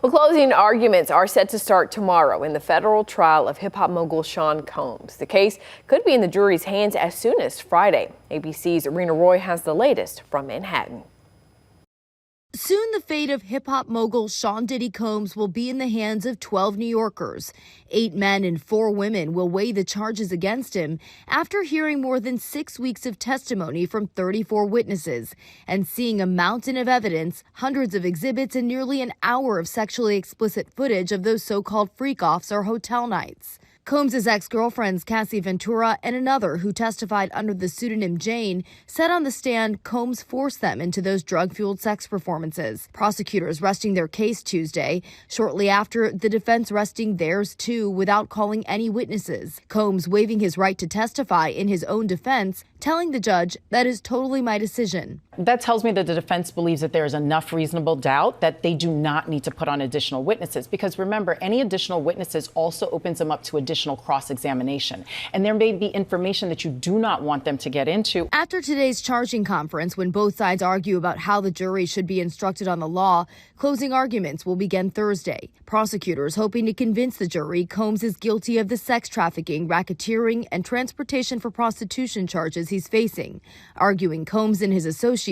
Well, closing arguments are set to start tomorrow in the federal trial of hip-hop mogul Sean Combs. The case could be in the jury's hands as soon as Friday. ABC's Rena Roy has the latest from Manhattan. Soon the fate of hip-hop mogul Sean Diddy Combs will be in the hands of 12 New Yorkers. 8 men and 4 women will weigh the charges against him after hearing more than 6 weeks of testimony from 34 witnesses and seeing a mountain of evidence, hundreds of exhibits, and nearly an hour of sexually explicit footage of those so-called freak-offs or hotel nights. Combs' ex-girlfriends Cassie Ventura and another who testified under the pseudonym Jane said on the stand Combs forced them into those drug-fueled sex performances. Prosecutors resting their case Tuesday, shortly after the defense resting theirs too without calling any witnesses. Combs waiving his right to testify in his own defense, telling the judge, "That is totally my decision." That tells me that the defense believes that there is enough reasonable doubt that they do not need to put on additional witnesses. Because remember, any additional witnesses also opens them up to additional cross-examination. And there may be information that you do not want them to get into. After today's charging conference, when both sides argue about how the jury should be instructed on the law, closing arguments will begin Thursday. Prosecutors hoping to convince the jury Combs is guilty of the sex trafficking, racketeering, and transportation for prostitution charges he's facing, arguing Combs and his associates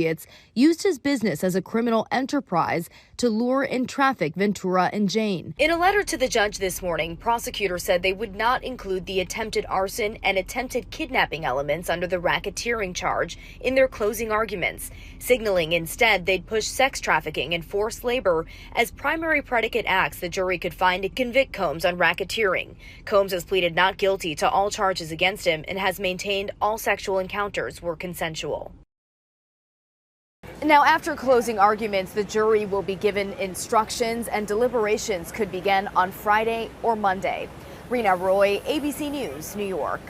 used his business as a criminal enterprise to lure and traffic Ventura and Jane. In a letter to the judge this morning, prosecutors said they would not include the attempted arson and attempted kidnapping elements under the racketeering charge in their closing arguments, signaling instead they'd push sex trafficking and forced labor as primary predicate acts the jury could find to convict Combs on racketeering. Combs has pleaded not guilty to all charges against him and has maintained all sexual encounters were consensual. Now, after closing arguments, the jury will be given instructions and deliberations could begin on Friday or Monday. Rena Roy, ABC News, New York.